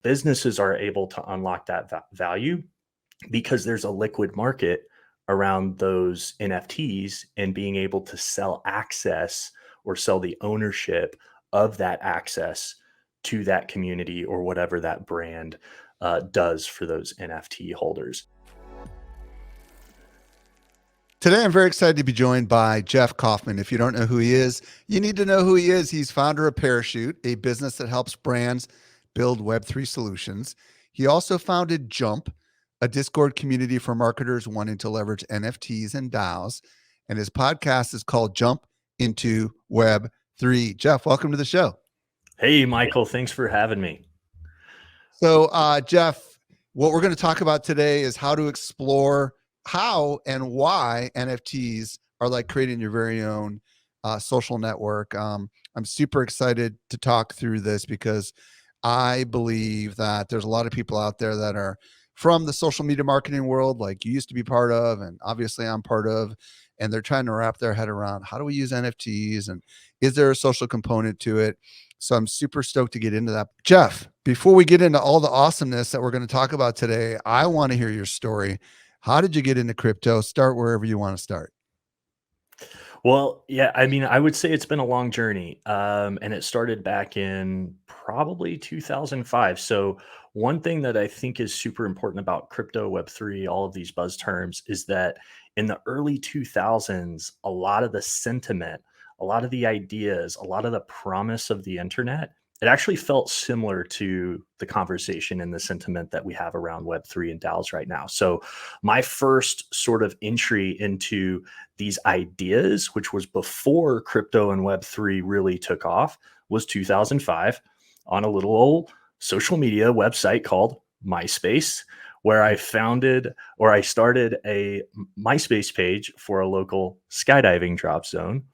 businesses are able to unlock that value because there's a liquid market around those NFTs and being able to sell access or sell the ownership of that access to that community or whatever that brand does for those NFT holders. Today, I'm very excited to be joined by Jeff Kaufman. If you don't know who he is, you need to know who he is. He's founder of Parachute, a business that helps brands build Web3 solutions. He also founded Jump, a Discord community for marketers wanting to leverage NFTs and DAOs. And his podcast is called Jump into Web3. Jeff, welcome to the show. Hey, Michael, thanks for having me. So, Jeff, what we're going to talk about today is how to explore how and why NFTs are like creating your very own social network. I'm super excited to talk through this because I believe that there's a lot of people out there that are from the social media marketing world, like you used to be part of, and obviously I'm part of, and they're trying to wrap their head around how do we use NFTs and is there a social component to it? So I'm super stoked to get into that. Jeff, before we get into all the awesomeness that we're going to talk about today, I want to hear your story. How did you get into crypto? Start wherever you want to start. Well, yeah, I mean, I would say it's been a long journey, and it started back in probably 2005. So one thing that I think is super important about crypto, Web3, all of these buzz terms, is that in the early 2000s, a lot of the sentiment, a lot of the ideas, a lot of the promise of the internet, it actually felt similar to the conversation and the sentiment that we have around Web3 and DAOs right now. So my first sort of entry into these ideas, which was before crypto and Web3 really took off, was 2005 on a little old social media website called MySpace, where I founded or I started a MySpace page for a local skydiving drop zone.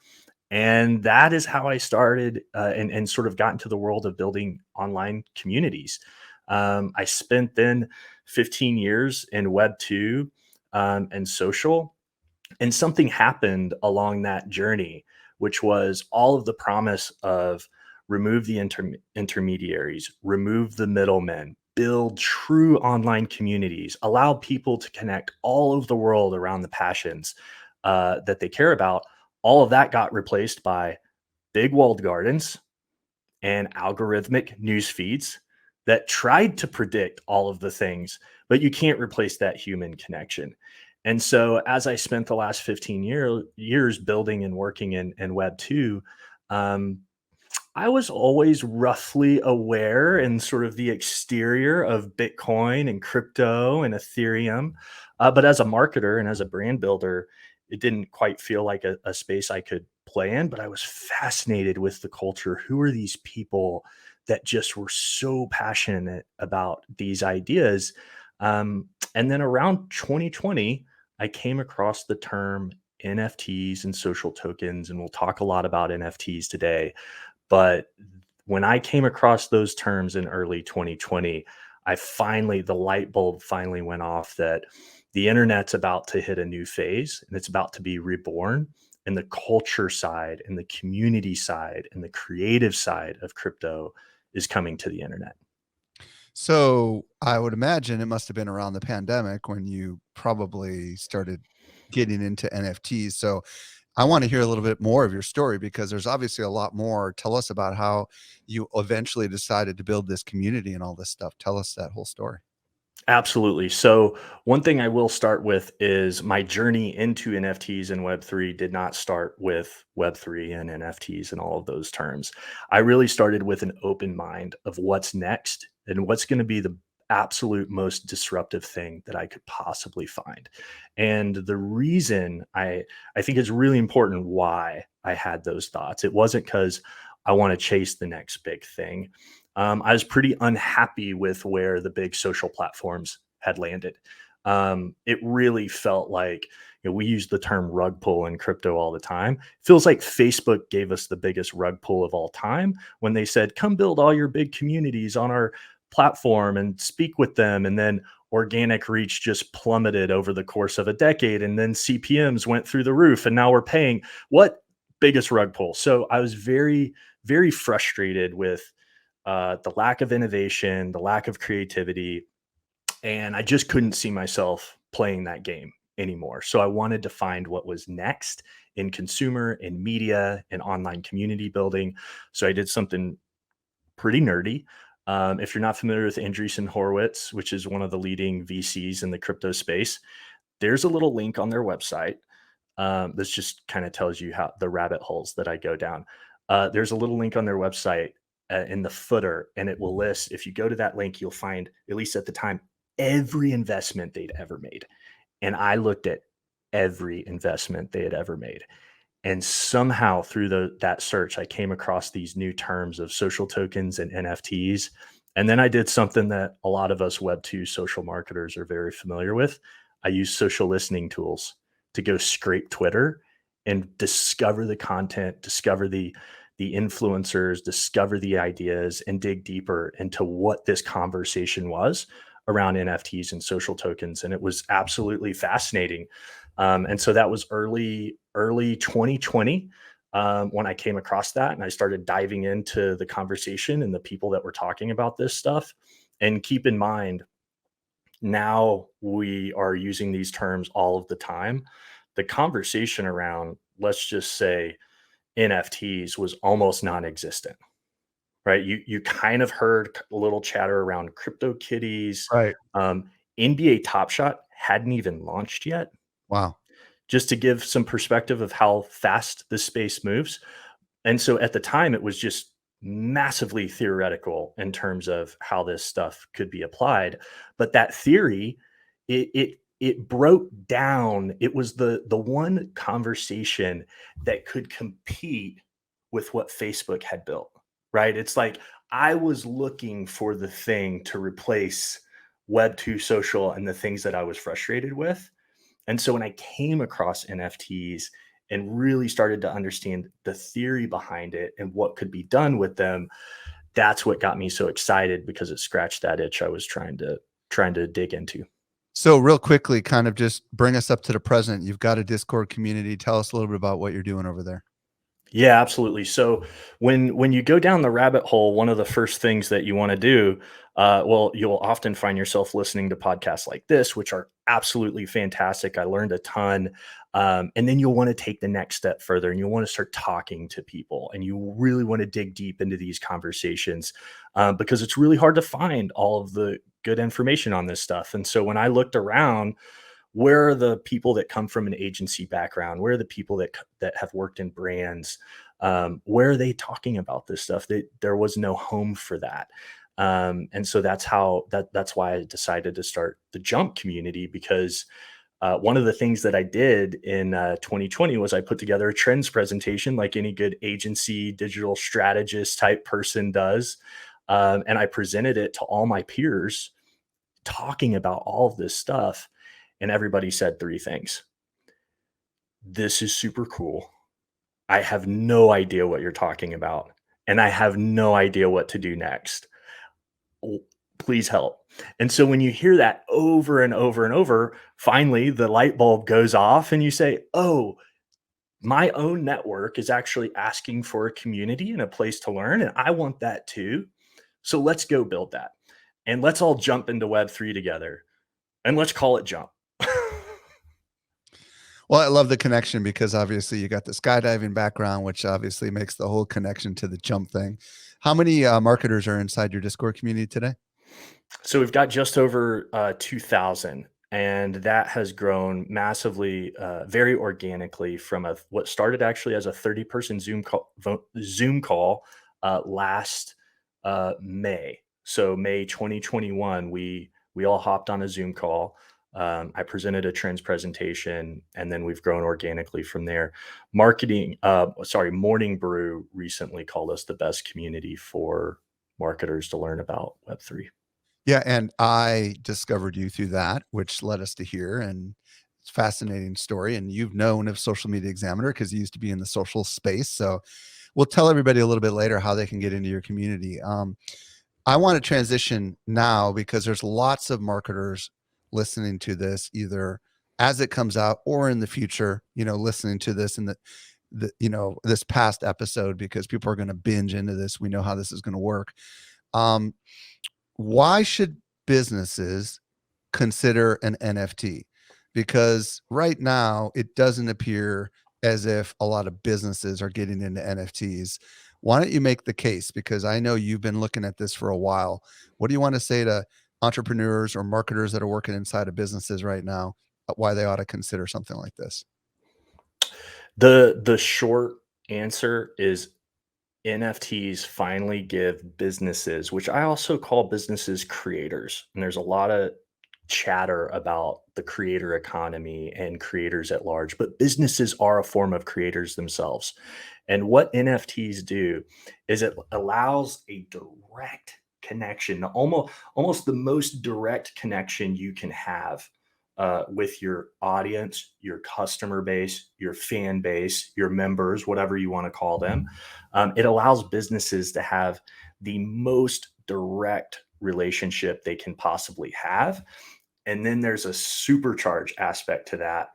And that is how I started and sort of got into the world of building online communities. I spent then 15 years in Web 2 and social. And something happened along that journey, which was all of the promise of remove the intermediaries, remove the middlemen, build true online communities, allow people to connect all over the world around the passions that they care about. All of that got replaced by big walled gardens and algorithmic news feeds that tried to predict all of the things, but you can't replace that human connection. And so, as I spent the last 15 years building and working in Web 2, um, I was always roughly aware in sort of the exterior of Bitcoin and crypto and Ethereum. But as a marketer and as a brand builder, it didn't quite feel like a space I could play in. But I was fascinated with the culture. Who are these people that just were so passionate about these ideas? And then around 2020, I came across the term NFTs and social tokens, and we'll talk a lot about NFTs today. But when I came across those terms in early 2020, the light bulb finally went off that the internet's about to hit a new phase and it's about to be reborn. And the culture side and the community side and the creative side of crypto is coming to the internet. So I would imagine it must have been around the pandemic when you probably started getting into NFTs. So I want to hear a little bit more of your story because there's obviously a lot more. Tell us about how you eventually decided to build this community and all this stuff. Tell us that whole story. Absolutely. So, one thing I will start with is my journey into NFTs and Web3 did not start with Web3 and NFTs and all of those terms. I really started with an open mind of what's next and what's going to be the absolute most disruptive thing that I could possibly find. And the reason I think it's really important why I had those thoughts. It wasn't because I want to chase the next big thing. I was pretty unhappy with where the big social platforms had landed. It really felt like, we use the term rug pull in crypto all the time. It feels like Facebook gave us the biggest rug pull of all time when they said, come build all your big communities on our platform and speak with them. And then organic reach just plummeted over the course of a decade. And then CPMs went through the roof and now we're paying what biggest rug pull. So I was very, very frustrated with the lack of innovation, the lack of creativity, and I just couldn't see myself playing that game anymore. So I wanted to find what was next in consumer, in media, and online community building. So I did something pretty nerdy. If you're not familiar with Andreessen Horowitz, which is one of the leading VCs in the crypto space, there's a little link on their website. This just kind of tells you how the rabbit holes that I go down. There's a little link on their website in the footer, and it will list. If you go to that link, you'll find, at least at the time, every investment they'd ever made. And I looked at every investment they had ever made. And somehow through that search, I came across these new terms of social tokens and NFTs. And then I did something that a lot of us Web2 social marketers are very familiar with. I use social listening tools to go scrape Twitter and discover the content, discover the influencers, discover the ideas, and dig deeper into what this conversation was around NFTs and social tokens. And it was absolutely fascinating. And so that was early 2020 when I came across that, and I started diving into the conversation and the people that were talking about this stuff. And keep in mind, now we are using these terms all of the time. The conversation around, let's just say, NFTs was almost non-existent, right? You kind of heard a little chatter around crypto kitties. Right. NBA Top Shot hadn't even launched yet. Wow. Just to give some perspective of how fast this space moves. And so at the time, it was just massively theoretical in terms of how this stuff could be applied. But that theory, it broke down. It was the one conversation that could compete with what Facebook had built, right? It's like I was looking for the thing to replace Web2 social and the things that I was frustrated with. And so when I came across NFTs and really started to understand the theory behind it and what could be done with them, that's what got me so excited because it scratched that itch I was trying to dig into. So real quickly, kind of just bring us up to the present. You've got a Discord community. Tell us a little bit about what you're doing over there. Yeah, absolutely. So when you go down the rabbit hole, one of the first things that you want to do, well, you'll often find yourself listening to podcasts like this, which are absolutely fantastic. I learned a ton, and then you'll want to take the next step further, and you'll want to start talking to people, and you really want to dig deep into these conversations because it's really hard to find all of the good information on this stuff. And so when I looked around, where are the people that come from an agency background? Where are the people that have worked in brands? Where are they talking about this stuff? There was no home for that. And so that's why I decided to start the Jump community, because one of the things that I did in 2020 was I put together a trends presentation like any good agency digital strategist type person does. And I presented it to all my peers talking about all of this stuff. And everybody said three things. This is super cool. I have no idea what you're talking about. And I have no idea what to do next. Please help. And so when you hear that over and over and over, finally the light bulb goes off and you say, oh, my own network is actually asking for a community and a place to learn. And I want that too. So let's go build that. And let's all jump into Web3 together. And let's call it Jump. Well, I love the connection because obviously you got the skydiving background, which obviously makes the whole connection to the jump thing. How many marketers are inside your Discord community today? So we've got just over 2,000, and that has grown massively, very organically from what started actually as a 30-person Zoom call last May. So May 2021, we all hopped on a Zoom call. I presented a trends presentation, and then we've grown organically from there. Morning Brew recently called us the best community for marketers to learn about Web3. Yeah, and I discovered you through that, which led us to here, and it's a fascinating story. And you've known of Social Media Examiner because you used to be in the social space. So we'll tell everybody a little bit later how they can get into your community. I want to transition now because there's lots of marketers listening to this, either as it comes out or in the future, listening to this in this past episode, because people are going to binge into this. We know how this is going to work. Um, why should businesses consider an NFT? Because right now it doesn't appear as if a lot of businesses are getting into NFTs. Why don't you make the case? Because I know you've been looking at this for a while. What do you want to say to entrepreneurs or marketers that are working inside of businesses right now, why they ought to consider something like this? The short answer is NFTs finally give businesses, which I also call businesses creators. And there's a lot of chatter about the creator economy and creators at large, but businesses are a form of creators themselves. And what NFTs do is it allows a direct connection, almost the most direct connection you can have with your audience, your customer base, your fan base, your members, whatever you want to call them. It allows businesses to have the most direct relationship they can possibly have. And then there's a supercharge aspect to that,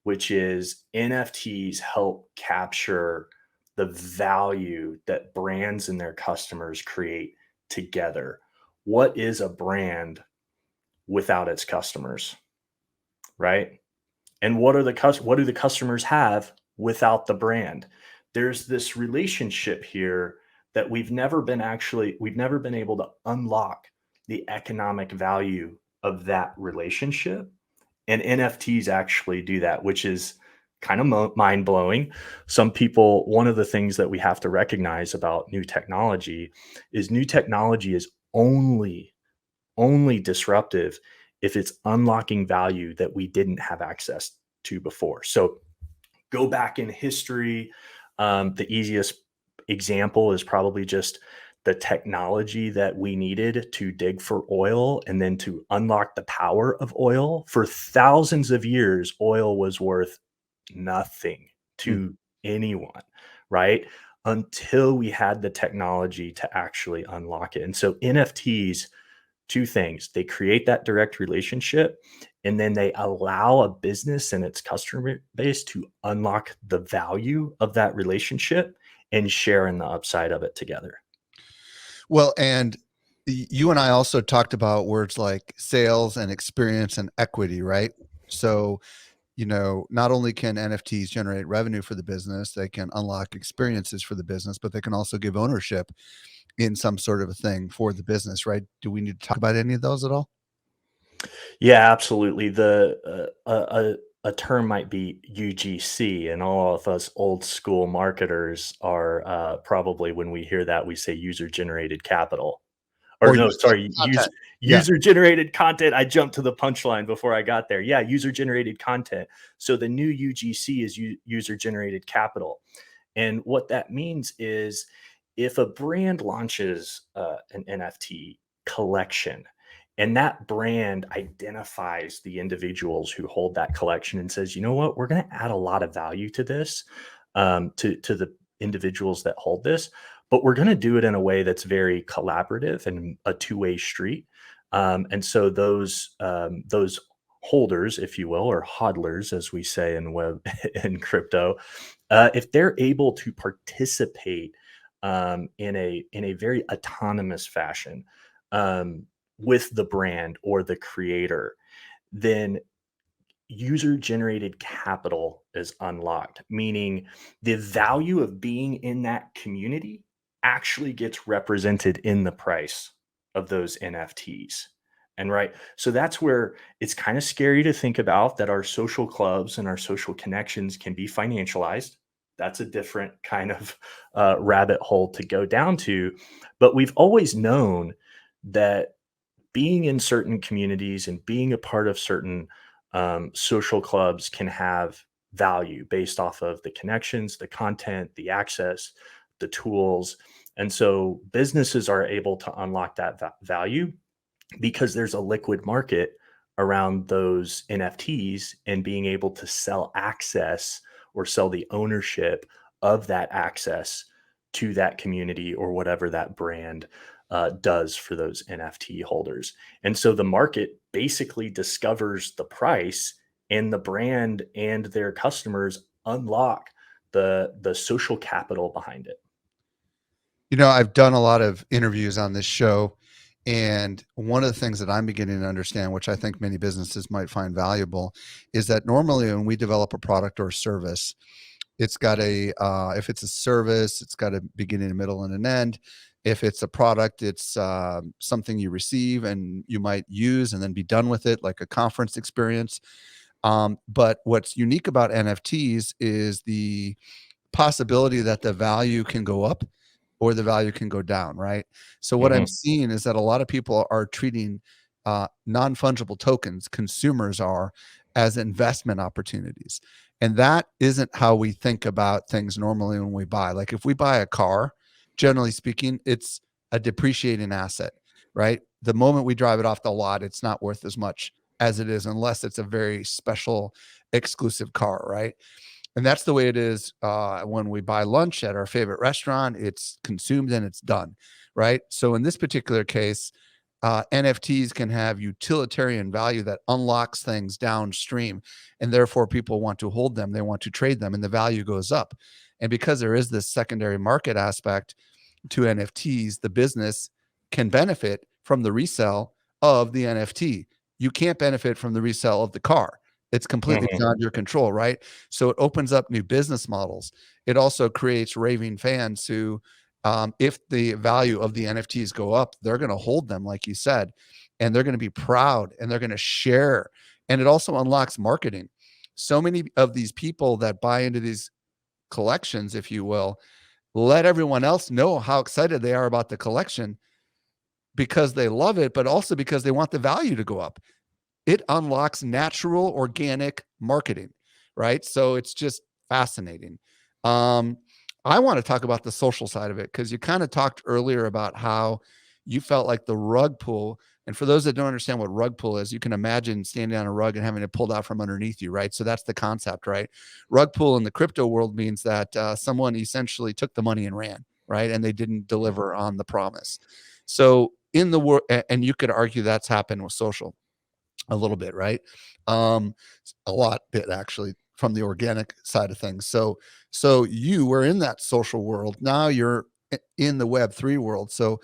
which is NFTs help capture the value that brands and their customers create together. What is a brand without its customers, right? And what do the customers have without the brand? There's this relationship here that we've never been able to unlock the economic value of that relationship, and NFTs actually do that, which is kind of mind blowing. Some people, one of the things that we have to recognize about new technology is only disruptive if it's unlocking value that we didn't have access to before. So go back in history. The easiest example is probably just the technology that we needed to dig for oil and then to unlock the power of oil. For thousands of years, oil was worth nothing Hmm. to anyone, right? Until we had the technology to actually unlock it. And so NFTs, two things: they create that direct relationship, and then they allow a business and its customer base to unlock the value of that relationship and share in the upside of it together. Well, and you and I also talked about words like sales and experience and equity, right? So, not only can NFTs generate revenue for the business, they can unlock experiences for the business, but they can also give ownership in some sort of a thing for the business, right? Do we need to talk about any of those at all? Yeah, absolutely. A term might be UGC, and all of us old school marketers are probably, when we hear that, we say user generated capital. Or Or no, use sorry, content. Yeah. user generated content. I jumped to the punchline before I got there. Yeah, user generated content. So the new UGC is user generated capital. And what that means is, if a brand launches an NFT collection, and that brand identifies the individuals who hold that collection and says, you know what, we're going to add a lot of value to this, to the individuals that hold this, but we're going to do it in a way that's very collaborative and a two-way street. And so those holders, if you will, or hodlers, as we say in web in crypto, if they're able to participate in a very autonomous fashion, with the brand or the creator, then user generated capital is unlocked, meaning the value of being in that community actually gets represented in the price of those NFTs. And right, so that's where it's kind of scary to think about that our social clubs and our social connections can be financialized. That's a different kind of rabbit hole to go down to. But we've always known that being in certain communities and being a part of certain social clubs can have value based off of the connections, the content, the access, the tools. And so businesses are able to unlock that value because there's a liquid market around those NFTs, and being able to sell access or sell the ownership of that access to that community or whatever that brand does for those NFT holders. And so the market basically discovers the price, and the brand and their customers unlock the social capital behind it. I've done a lot of interviews on this show, and one of the things that I'm beginning to understand, which I think many businesses might find valuable, is that normally when we develop a product or a service, it's got if it's a service, it's got a beginning, a middle, and an end. If it's a product, it's something you receive and you might use and then be done with it, like a conference experience. But what's unique about NFTs is the possibility that the value can go up or the value can go down, right? So what I'm Mhm, seeing is that a lot of people are treating non-fungible tokens, consumers are, as investment opportunities. And that isn't how we think about things normally when we buy. Like if we buy a car, generally speaking, it's a depreciating asset, right? The moment we drive it off the lot, it's not worth as much as it is unless it's a very special exclusive car, right? And that's the way it is when we buy lunch at our favorite restaurant. It's consumed and it's done, right? So in this particular case, NFTs can have utilitarian value that unlocks things downstream, and therefore people want to hold them, they want to trade them, and the value goes up. And because there is this secondary market aspect to NFTs, the business can benefit from the resale of the NFT. You can't benefit from the resale of the car. It's completely mhm, beyond your control, right? So it opens up new business models. It also creates raving fans who, if the value of the NFTs go up, they're going to hold them, like you said, and they're going to be proud and they're going to share. And it also unlocks marketing. So many of these people that buy into these collections, if you will, let everyone else know how excited they are about the collection because they love it, but also because they want the value to go up. It unlocks natural organic marketing, right? So it's just fascinating. Um, I want to talk about the social side of it because you kind of talked earlier about how you felt like the rug pull. And for those that don't understand what rug pull is, you can imagine standing on a rug and having it pulled out from underneath you, right? So that's the concept, right? Rug pull in the crypto world means that someone essentially took the money and ran, right? And they didn't deliver on the promise. So in the world, and you could argue that's happened with social a little bit, right? Um, a lot bit actually from the organic side of things. So you were in that social world. Now you're in the Web3 world. So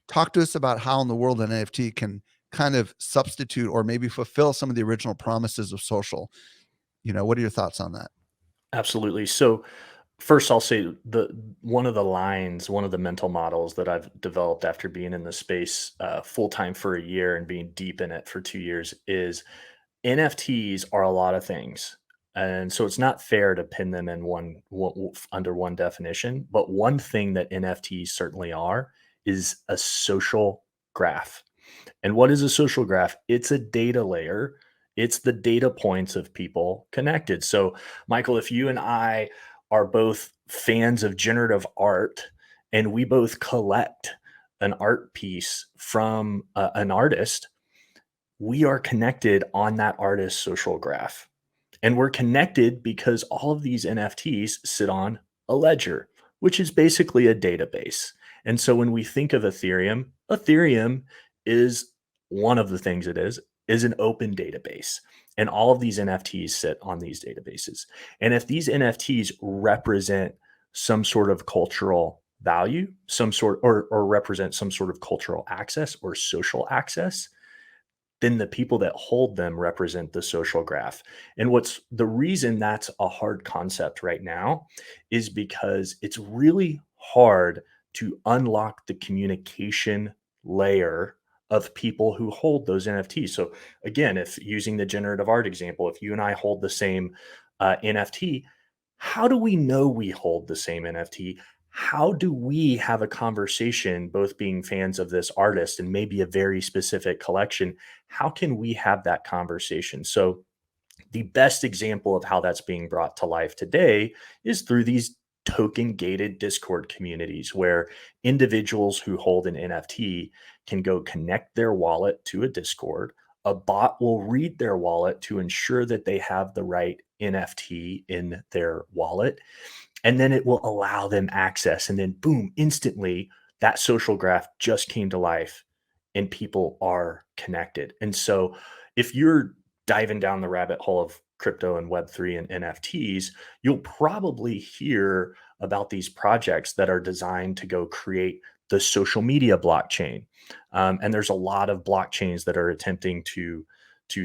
talk to us about how in the world an NFT can kind of substitute or maybe fulfill some of the original promises of social. What are your thoughts on that? absolutely. So, first, I'll say one of the mental models that I've developed after being in the space full time for a year and being deep in it for 2 years is NFTs are a lot of things. And so it's not fair to pin them in under one definition. But one thing that NFTs certainly are is a social graph. And what is a social graph? It's a data layer. It's the data points of people connected. So, Michael, if you and I are both fans of generative art and we both collect an art piece from an artist, we are connected on that artist's social graph. And we're connected because all of these NFTs sit on a ledger, which is basically a database. And so when we think of Ethereum, Ethereum is one of the things it is an open database. And all of these NFTs sit on these databases. And if these NFTs represent some sort of cultural value, or represent some sort of cultural access or social access, then the people that hold them represent the social graph. And what's the reason that's a hard concept right now is because it's really hard to unlock the communication layer of people who hold those NFTs. So again, if using the generative art example, if you and I hold the same NFT, how do we know we hold the same NFT? How do we have a conversation, both being fans of this artist and maybe a very specific collection? How can we have that conversation? So, the best example of how that's being brought to life today is through these token gated Discord communities where individuals who hold an NFT can go connect their wallet to a Discord. A bot will read their wallet to ensure that they have the right NFT in their wallet, and then it will allow them access. And then, boom, instantly, that social graph just came to life and people are connected. And so, if you're diving down the rabbit hole of crypto and Web3 and NFTs, you'll probably hear about these projects that are designed to go create the social media blockchain. And there's a lot of blockchains that are attempting to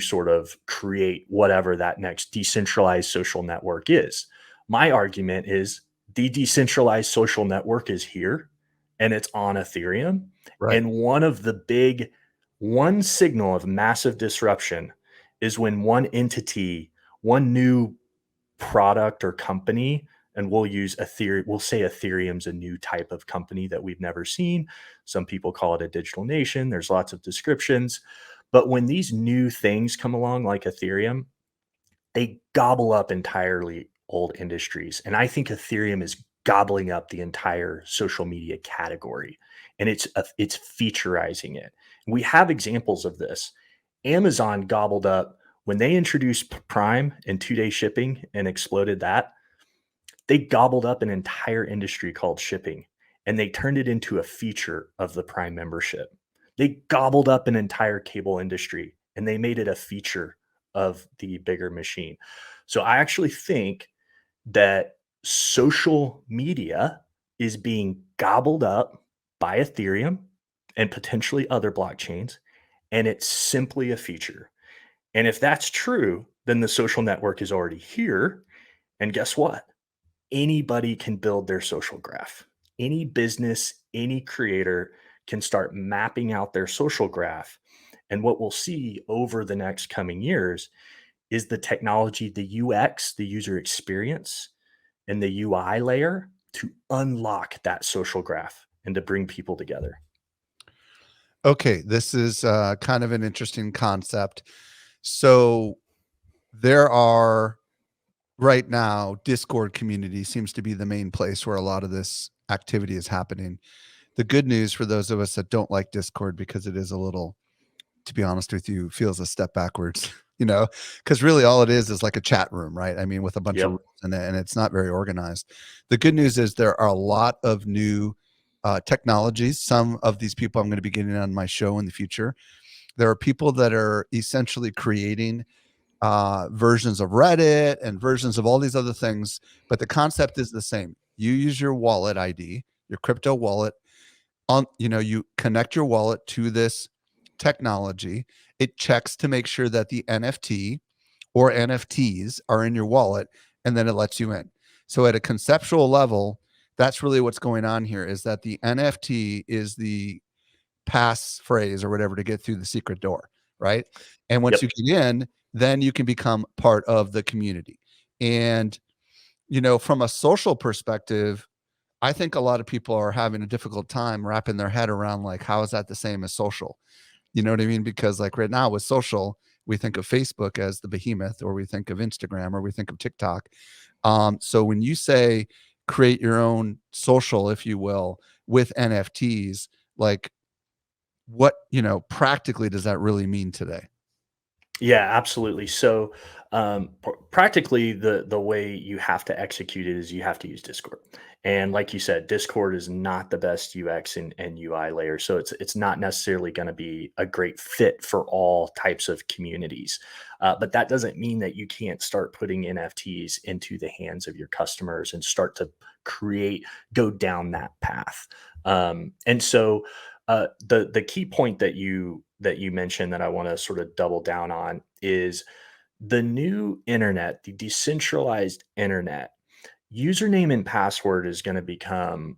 sort of create whatever that next decentralized social network is. My argument is the decentralized social network is here and it's on Ethereum. Right. And one signal of massive disruption is when one entity, one new product or company, and we'll use Ethereum, we'll say Ethereum's a new type of company that we've never seen. Some people call it a digital nation. There's lots of descriptions. But when these new things come along, like Ethereum, they gobble up entirely old industries. And I think Ethereum is gobbling up the entire social media category, and it's featureizing it. We have examples of this. Amazon gobbled up when they introduced Prime and 2-day shipping and exploded that. They gobbled up an entire industry called shipping, and they turned it into a feature of the Prime membership. They gobbled up an entire cable industry, and they made it a feature of the bigger machine. So I actually think that social media is being gobbled up by Ethereum and potentially other blockchains, and it's simply a feature. And if that's true, then the social network is already here. And guess what? Anybody can build their social graph. Any business, any creator can start mapping out their social graph. And what we'll see over the next coming years is the technology, the UX, the user experience, and the UI layer to unlock that social graph and to bring people together. Okay, this is kind of an interesting concept. So there are right now, Discord community seems to be the main place where a lot of this activity is happening. The good news for those of us that don't like Discord, because it is a little, to be honest with you, feels a step backwards, because really all it is like a chat room, right? I mean, with a bunch of Yep. rules in it, and it's not very organized. The good news is there are a lot of new technologies. Some of these people I'm going to be getting on my show in the future. There are people that are essentially creating versions of Reddit and versions of all these other things, but the concept is the same. You use your wallet ID, your crypto wallet, you connect your wallet to this technology. It checks to make sure that the NFT or NFTs are in your wallet, and then it lets you in. So at a conceptual level, that's really what's going on here, is that the NFT is the pass phrase or whatever to get through the secret door, right? And once you Yep. get in, then you can become part of the community. And from a social perspective, I think a lot of people are having a difficult time wrapping their head around, like, how is that the same as social? You know what I mean? Because like right now with social, we think of Facebook as the behemoth, or we think of Instagram, or we think of TikTok. So when you say create your own social, if you will, with NFTs, like, what practically does that really mean today? Yeah, absolutely. So, practically, the way you have to execute it is you have to use Discord, and like you said, Discord is not the best UX and UI layer, so it's not necessarily going to be a great fit for all types of communities. But that doesn't mean that you can't start putting NFTs into the hands of your customers and start to go down that path. And so, the key point that you mentioned that I want to sort of double down on is the new internet, the decentralized internet. Username and password is going to become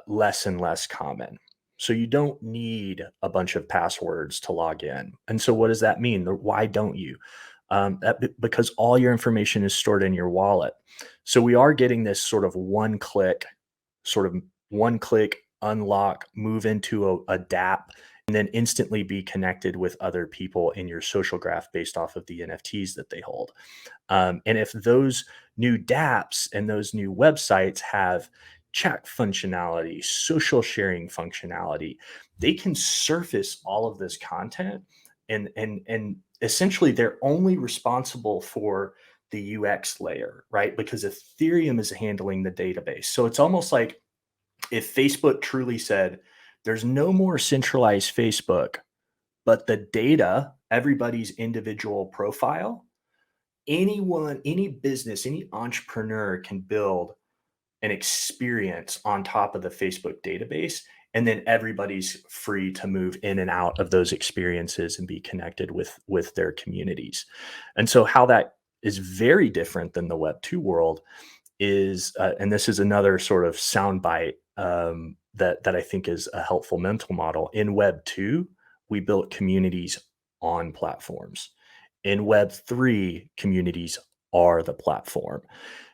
less and less common. So you don't need a bunch of passwords to log in. And so what does that mean? Why don't you? Because all your information is stored in your wallet. So we are getting this sort of one click unlock, move into a DApp, and then instantly be connected with other people in your social graph based off of the NFTs that they hold. And if those new dApps and those new websites have chat functionality, social sharing functionality, they can surface all of this content, and essentially they're only responsible for the UX layer, right? Because Ethereum is handling the database. So it's almost like if Facebook truly said, there's no more centralized Facebook, but the data, everybody's individual profile anyone, any business, any entrepreneur can build an experience on top of the Facebook database, and then everybody's free to move in and out of those experiences and be connected with their communities. And so how that is very different than the Web 2 world is, and this is another sort of soundbite that I think is a helpful mental model. In Web 2, we built communities on platforms. In Web 3, communities are the platform,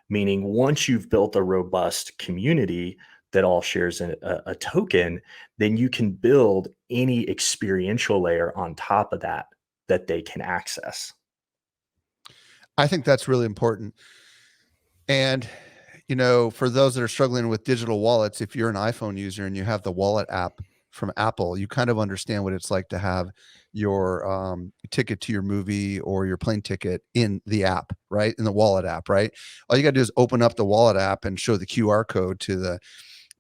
meaning once you've built a robust community that all shares a token, then you can build any experiential layer on top of that that they can access. I think that's really important. And, for those that are struggling with digital wallets, if you're an iPhone user and you have the wallet app from Apple, you kind of understand what it's like to have your ticket to your movie or your plane ticket in the app, right? In the wallet app, right? All you got to do is open up the wallet app and show the QR code to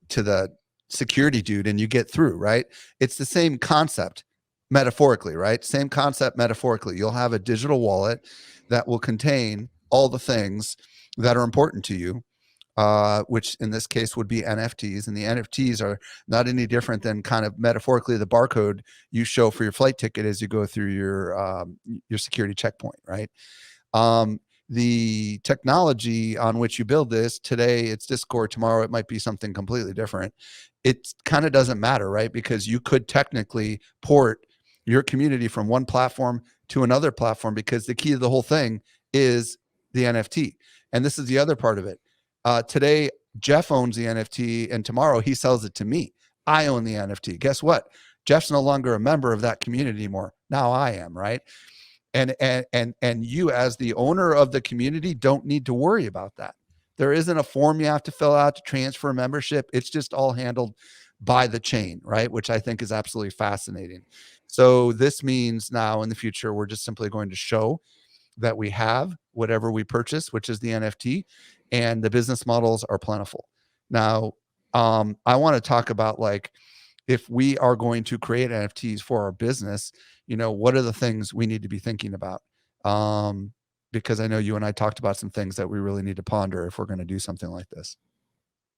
the security dude and you get through, right? It's the same concept metaphorically, right? Same concept metaphorically. You'll have a digital wallet that will contain all the things that are important to you, which in this case would be NFTs. And the NFTs are not any different than kind of metaphorically the barcode you show for your flight ticket as you go through your security checkpoint, right? The technology on which you build this today, it's Discord. Tomorrow, it might be something completely different. It kind of doesn't matter, right? Because you could technically port your community from one platform to another platform because the key to the whole thing is the NFT. And this is the other part of it. Today, Jeff owns the NFT, and tomorrow he sells it to me. I own the NFT. Guess what? Jeff's no longer a member of that community anymore. Now I am, right? And you as the owner of the community don't need to worry about that. There isn't a form you have to fill out to transfer membership. It's just all handled by the chain, right? Which I think is absolutely fascinating. So this means now in the future, we're just simply going to show that we have whatever we purchase, which is the NFT, and the business models are plentiful. Now, I want to talk about like if we are going to create NFTs for our business, what are the things we need to be thinking about? Because I know you and I talked about some things that we really need to ponder if we're going to do something like this.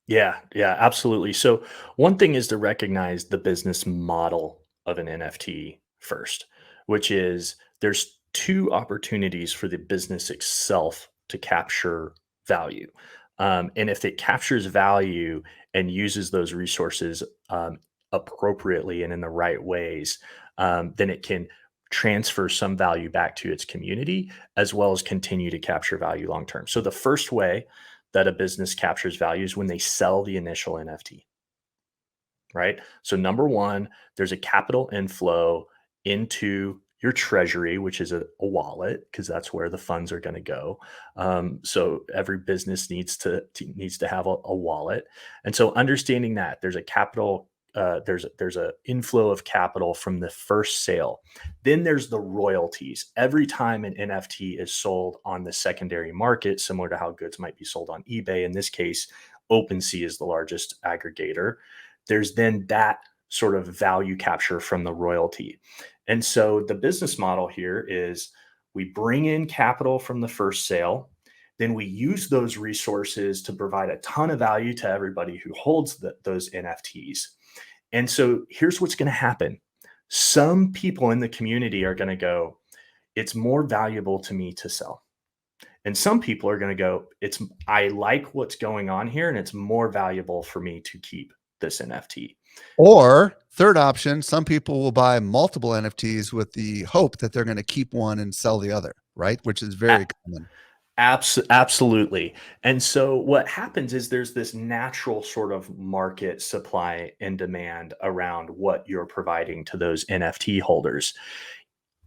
Yeah, yeah, absolutely. So one thing is to recognize the business model of an NFT first, which is there's two opportunities for the business itself to capture value. And if it captures value and uses those resources appropriately and in the right ways, then it can transfer some value back to its community as well as continue to capture value long term. So the first way that a business captures value is when they sell the initial NFT, right? So, number one, there's a capital inflow into your treasury, which is a wallet, because that's where the funds are going to go. So every business needs to have a wallet, and so understanding that there's a capital, there's a inflow of capital from the first sale. Then there's the royalties. Every time an NFT is sold on the secondary market, similar to how goods might be sold on eBay, in this case, OpenSea is the largest aggregator. There's then that sort of value capture from the royalty. And so the business model here is we bring in capital from the first sale, then we use those resources to provide a ton of value to everybody who holds those NFTs. And so here's what's going to happen. Some people in the community are going to go, it's more valuable to me to sell. And some people are going to go, I like what's going on here and it's more valuable for me to keep this NFT. Or third option, some people will buy multiple NFTs with the hope that they're going to keep one and sell the other, right? Which is very common. Absolutely. And so what happens is there's this natural sort of market supply and demand around what you're providing to those NFT holders.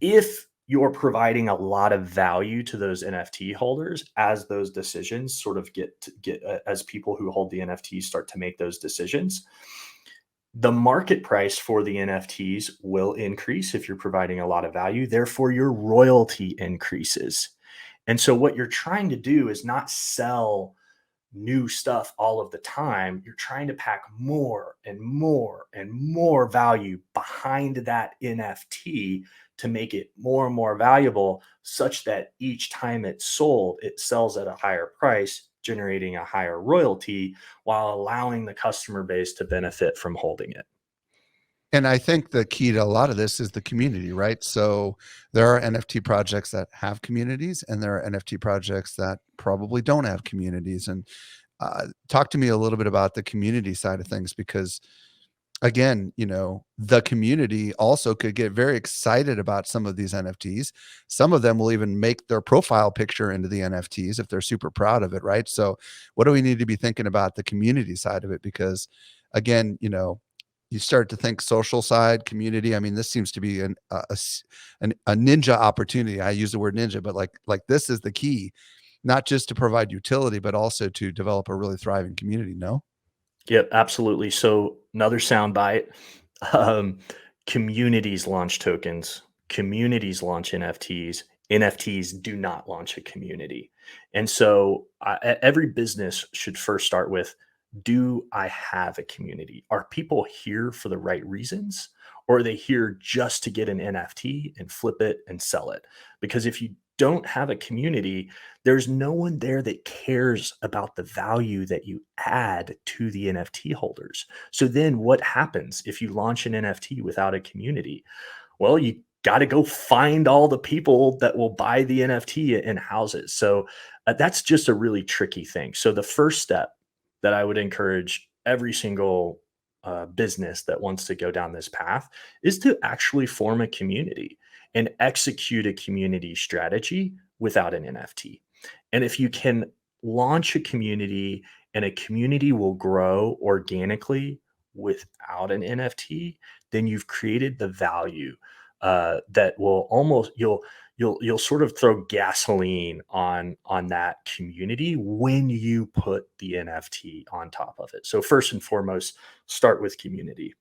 If you're providing a lot of value to those NFT holders as those decisions sort of as people who hold the NFTs start to make those decisions, the market price for the NFTs will increase if you're providing a lot of value. Therefore, your royalty increases. And so, what you're trying to do is not sell new stuff all of the time. You're trying to pack more and more and more value behind that NFT to make it more and more valuable such that each time it's sold, it sells at a higher price, generating a higher royalty while allowing the customer base to benefit from holding it. And I think the key to a lot of this is the community, right? So there are NFT projects that have communities, and there are NFT projects that probably don't have communities. And talk to me a little bit about the community side of things, because again, the community also could get very excited about some of these NFTs. Some of them will even make their profile picture into the NFTs if they're super proud of it, right? So what do we need to be thinking about the community side of it? Because again, you start to think social side, community. I mean, this seems to be a ninja opportunity. I use the word ninja, but like this is the key, not just to provide utility, but also to develop a really thriving community. No? Yep, absolutely. So another soundbite: um, communities launch tokens, communities launch NFTs. NFTs do not launch a community. And so every business should first start with, do I have a community? Are people here for the right reasons? Or are they here just to get an NFT and flip it and sell it? Because if you don't have a community, there's no one there that cares about the value that you add to the NFT holders. So then what happens if you launch an NFT without a community? Well, you got to go find all the people that will buy the NFT and house it. So that's just a really tricky thing. So the first step that I would encourage every single business that wants to go down this path is to actually form a community and execute a community strategy without an NFT. And if you can launch a community and a community will grow organically without an NFT, then you've created the value that will almost you'll sort of throw gasoline on that community when you put the NFT on top of it. So first and foremost, start with community.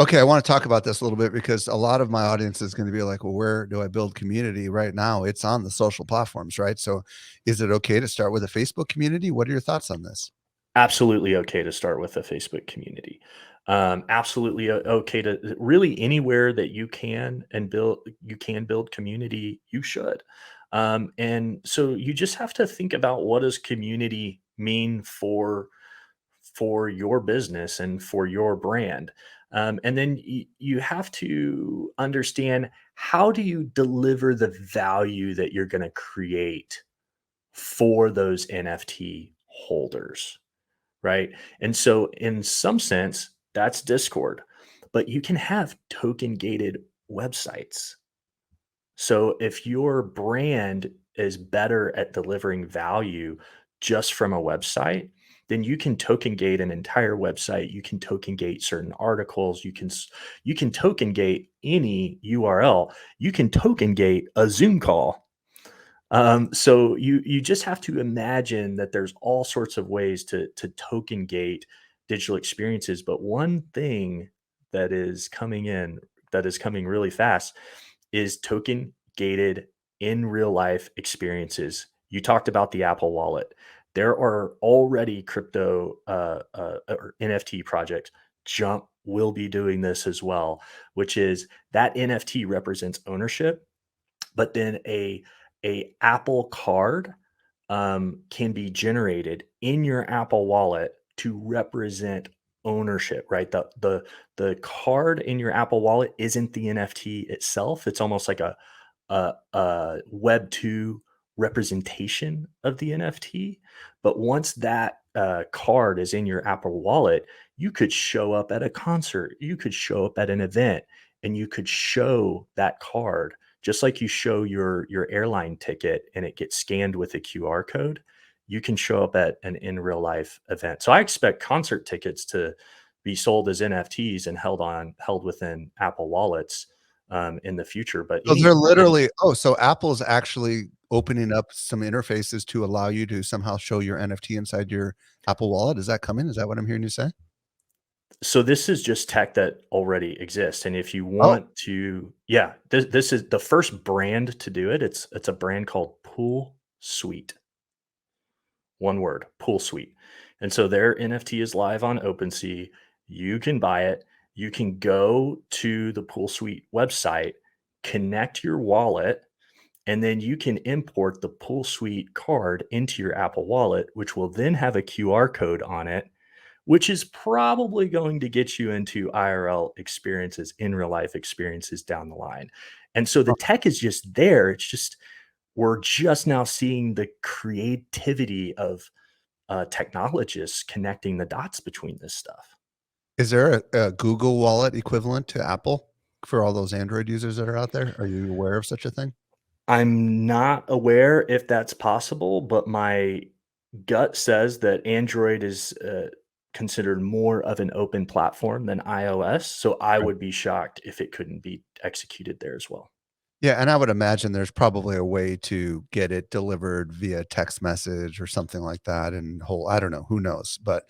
Okay, I want to talk about this a little bit because a lot of my audience is going to be like, well, where do I build community right now? It's on the social platforms, right? So is it okay to start with a Facebook community? What are your thoughts on this? Absolutely okay to start with a Facebook community. Absolutely okay to really anywhere that you can build community, you should. And so you just have to think about, what does community mean for your business and for your brand. And then you have to understand, how do you deliver the value that you're going to create for those NFT holders, right? And so, in some sense, that's Discord, but you can have token gated websites. So if your brand is better at delivering value just from a website, then you can token gate an entire website. You can token gate certain articles. You can token gate any URL. You can token gate a Zoom call. So you just have to imagine that there's all sorts of ways to token gate digital experiences. But one thing that is coming really fast is token gated in real life experiences. You talked about the Apple Wallet. There are already crypto or NFT projects. Jump will be doing this as well, which is that NFT represents ownership, but then a Apple card can be generated in your Apple Wallet to represent ownership, right? The card in your Apple Wallet isn't the NFT itself. It's almost like a Web two representation of the NFT. But once that card is in your Apple Wallet, you could show up at a concert, you could show up at an event, and you could show that card just like you show your airline ticket and it gets scanned with a QR code. You can show up at an in real life event. So I expect concert tickets to be sold as NFTs and held within Apple wallets in the future. But So they're any literally, oh, so Apple's actually opening up some interfaces to allow you to somehow show your NFT inside your Apple Wallet. Is that coming? Is that what I'm hearing you say? So this is just tech that already exists, and if you Oh, want to, yeah, this is the first brand to do it. It's a brand called Pool Suite. One word, Pool Suite. And so their NFT is live on OpenSea. You can buy it. You can go to the Pool Suite website connect your wallet, and then you can import the Pull Suite card into your Apple Wallet, which will then have a QR code on it, which is probably going to get you into IRL experiences, in real life experiences down the line. And so the tech is just there. It's just we're just now seeing the creativity of technologists connecting the dots between this stuff. Is there a Google Wallet equivalent to Apple for all those Android users that are out there? Are you aware of such a thing? I'm not aware if that's possible, but my gut says that Android is considered more of an open platform than iOS. So I would be shocked if it couldn't be executed there as well. Yeah, and I would imagine there's probably a way to get it delivered via text message or something like that, and whole I don't know, who knows, but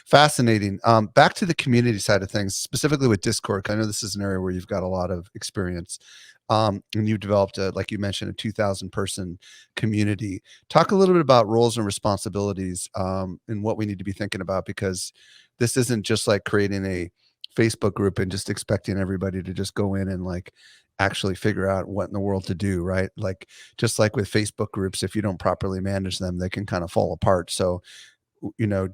fascinating. Back to the community side of things, specifically with Discord. 'Cause I know this is an area where you've got a lot of experience, and you've developed a, like you mentioned, a 2,000 person community. Talk a little bit about roles and responsibilities, and what we need to be thinking about, because this isn't just like creating a Facebook group and just expecting everybody to just go in and like actually figure out what in the world to do, right? Like, just like with Facebook groups, if you don't properly manage them, they can kind of fall apart. So, you know,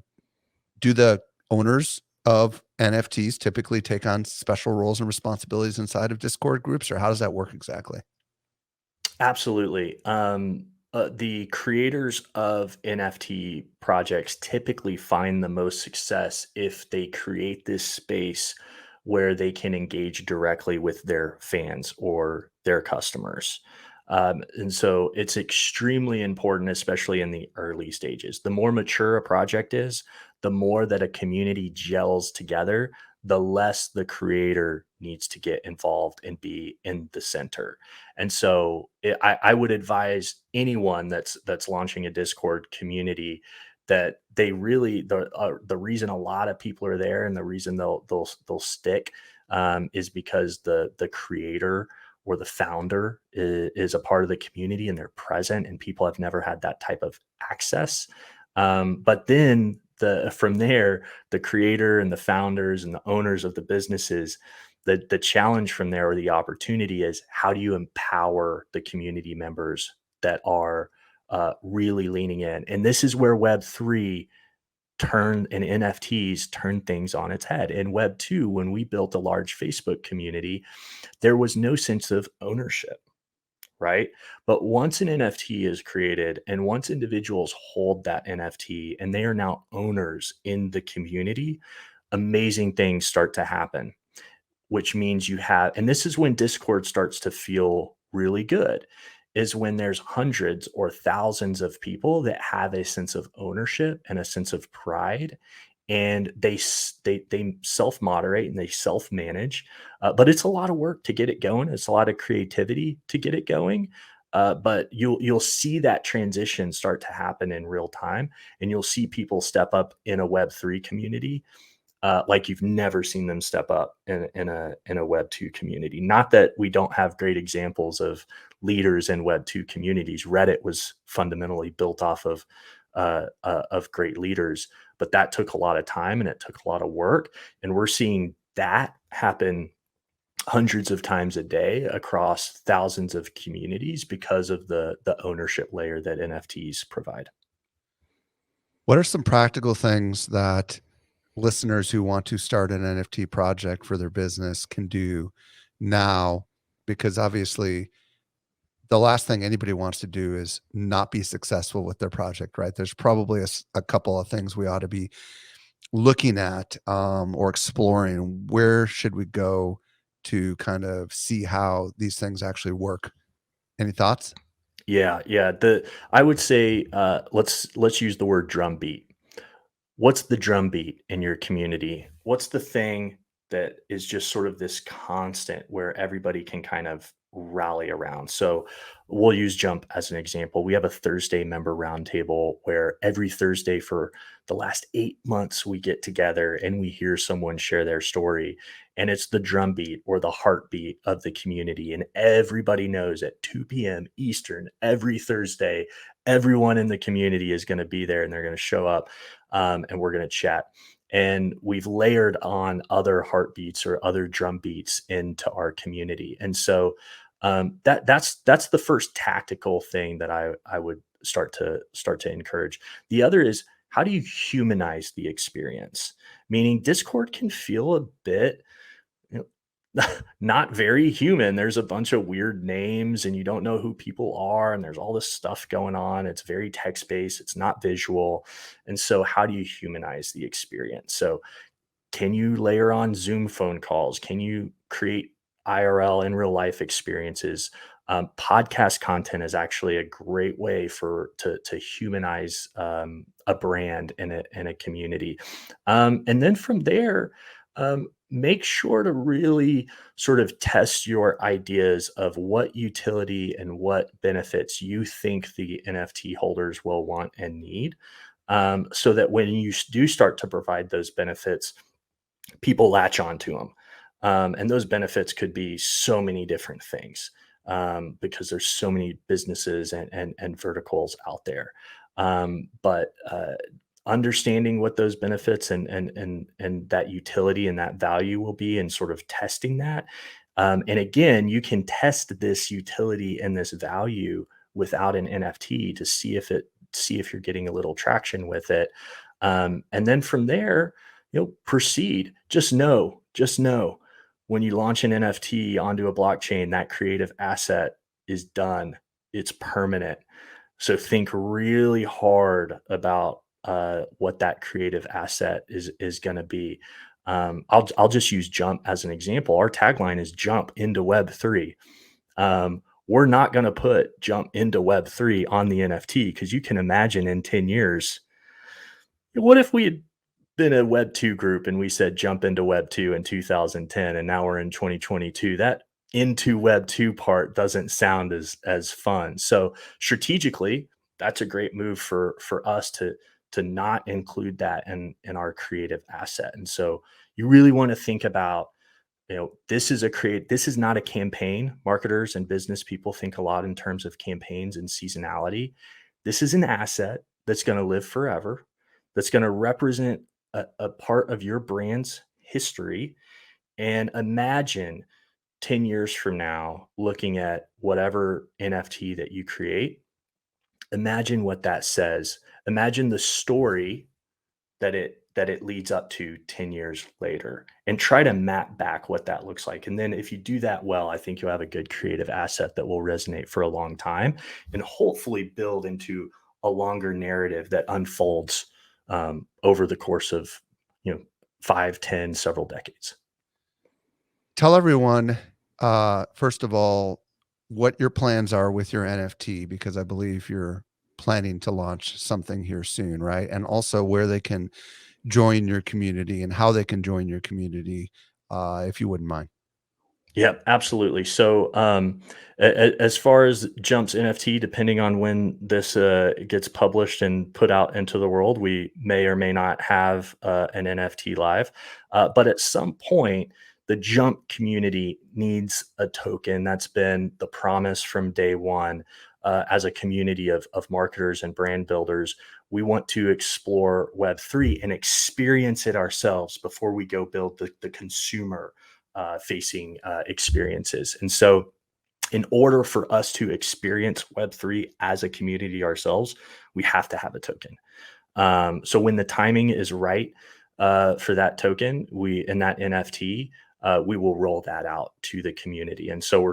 do the owners of NFTs typically take on special roles and responsibilities inside of Discord groups, or how does that work exactly? Absolutely. The creators of NFT projects typically find the most success if they create this space where they can engage directly with their fans or their customers. And so it's extremely important, especially in the early stages. The more mature a project is, the more that a community gels together, the less the creator needs to get involved and be in the center. And so I would advise anyone that's launching a Discord community that they really the reason a lot of people are there and the reason they'll stick is because the creator or the founder is a part of the community and they're present and people have never had that type of access. But then from there, the creator and the founders and the owners of the businesses, the challenge from there or the opportunity is how do you empower the community members that are really leaning in? And this is where Web3 turn and NFTs turn things on its head. In Web2, when we built a large Facebook community, there was no sense of ownership, right? But once an NFT is created and once individuals hold that NFT and they are now owners in the community, amazing things start to happen, which means you have, and this is when Discord starts to feel really good, is when there's hundreds or thousands of people that have a sense of ownership and a sense of pride, and they self moderate and they self manage. But it's a lot of work to get it going. It's a lot of creativity to get it going. But you'll see that transition start to happen in real time, and you'll see people step up in a Web3 community like you've never seen them step up in a Web2 community. Not that we don't have great examples of leaders in Web2 communities. Reddit was fundamentally built off of great leaders, but that took a lot of time and it took a lot of work. And we're seeing that happen hundreds of times a day across thousands of communities because of the ownership layer that NFTs provide. What are some practical things that listeners who want to start an NFT project for their business can do now? Because obviously, the last thing anybody wants to do is not be successful with their project, right? There's probably a couple of things we ought to be looking at, or exploring. Where should we go to kind of see how these things actually work? Any thoughts? Yeah, yeah. The I would say let's use the word drumbeat. What's the drumbeat in your community? What's the thing that is just sort of this constant where everybody can kind of rally around? So we'll use Jump as an example. We have a Thursday member roundtable where every Thursday for the last 8 months we get together and we hear someone share their story. And it's the drumbeat or the heartbeat of the community. And everybody knows at 2 p.m. Eastern every Thursday, everyone in the community is going to be there and they're going to show up and we're going to chat. And we've layered on other heartbeats or other drum beats into our community. And so That's the first tactical thing that I would start to encourage. The other is, how do you humanize the experience? Meaning Discord can feel a bit, you know, not very human. There's a bunch of weird names and you don't know who people are, and there's all this stuff going on. It's very text based, it's not visual. And so how do you humanize the experience? So can you layer on Zoom phone calls? Can you create IRL in real life experiences? Podcast content is actually a great way to humanize a brand in a community. And then from there, make sure to really sort of test your ideas of what utility and what benefits you think the NFT holders will want and need. So that when you do start to provide those benefits, people latch onto them. And those benefits could be so many different things, because there's so many businesses and verticals out there. But understanding what those benefits and that utility and that value will be, and sort of testing that. And again, you can test this utility and this value without an NFT to see if you're getting a little traction with it. And then from there, proceed. Just know when you launch an NFT onto a blockchain, that creative asset is done. It's permanent. So think really hard about what that creative asset is going to be. I'll just use Jump as an example. Our tagline is Jump into Web3. We're not going to put Jump into Web3 on the NFT, because you can imagine in 10 years, what if we had been a Web 2 group and we said jump into Web 2 in 2010, and now we're in 2022? That into Web 2 part doesn't sound as fun. So strategically, that's a great move for us to not include that in our creative asset. And so you really want to think about, this is not a campaign. Marketers and business people think a lot in terms of campaigns and seasonality. This is an asset that's going to live forever, that's going to represent a part of your brand's history. And imagine 10 years from now, looking at whatever NFT that you create, imagine what that says. Imagine the story that it leads up to 10 years later, and try to map back what that looks like. And then if you do that well, I think you'll have a good creative asset that will resonate for a long time, and hopefully build into a longer narrative that unfolds over the course of, you know 5, 10, several decades. Tell everyone, first of all, what your plans are with your NFT, because I believe you're planning to launch something here soon, right? And also where they can join your community and how they can join your community, if you wouldn't mind. Yep, absolutely. So, as far as Jump's NFT, depending on when this gets published and put out into the world, we may or may not have an NFT live. But at some point, the Jump community needs a token. That's been the promise from day one. As a community of marketers and brand builders, we want to explore Web3 and experience it ourselves before we go build the consumer facing experiences. And so, in order for us to experience Web3 as a community ourselves, we have to have a token. So when the timing is right for that token, we in that NFT, we will roll that out to the community. And so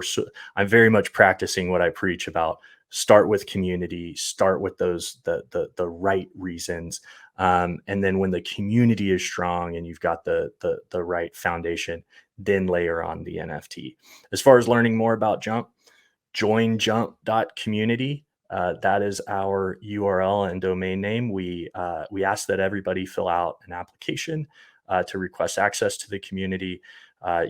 I'm very much practicing what I preach about: start with community, start with the right reasons, and then when the community is strong and you've got the right foundation, then layer on the NFT. As far as learning more about Jump, join jump.community. That is our URL and domain name. We ask that everybody fill out an application to request access to the community.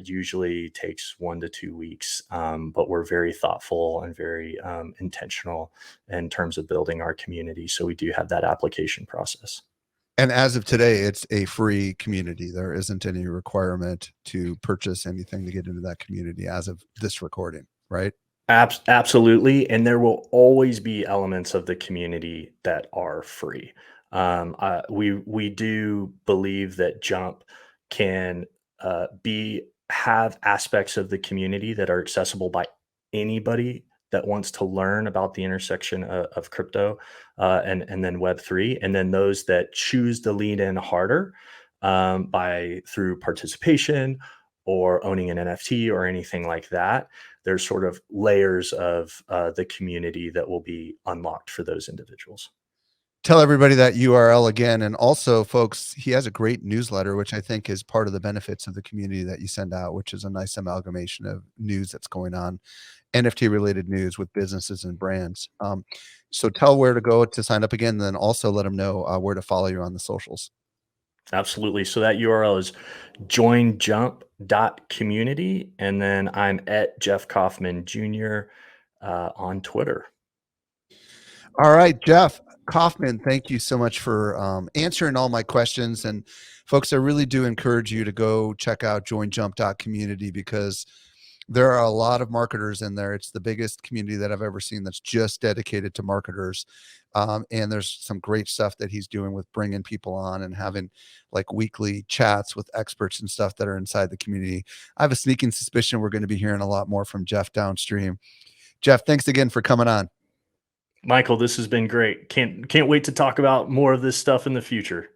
Usually takes 1 to 2 weeks, but we're very thoughtful and very intentional in terms of building our community. So we do have that application process. And as of today, it's a free community. There isn't any requirement to purchase anything to get into that community as of this recording, right? Absolutely, and there will always be elements of the community that are free. We do believe that Jump can be have aspects of the community that are accessible by anybody that wants to learn about the intersection of crypto and then Web3, and then those that choose to lean in harder by through participation or owning an NFT or anything like that. There's sort of layers of the community that will be unlocked for those individuals. Tell everybody that URL again. And also, folks, he has a great newsletter, which I think is part of the benefits of the community that you send out, which is a nice amalgamation of news that's going on, NFT related news with businesses and brands. So tell where to go to sign up again, and then also let them know where to follow you on the socials. Absolutely. So that URL is joinjump.community. And then I'm at Jeff Kaufman Jr. On Twitter. All right, Jeff Kaufman, thank you so much for answering all my questions. And folks, I really do encourage you to go check out joinjump.community because there are a lot of marketers in there. It's the biggest community that I've ever seen that's just dedicated to marketers. And there's some great stuff that he's doing with bringing people on and having like weekly chats with experts and stuff that are inside the community. I have a sneaking suspicion we're going to be hearing a lot more from Jeff downstream. Jeff, thanks again for coming on. Michael, this has been great. Can't wait to talk about more of this stuff in the future.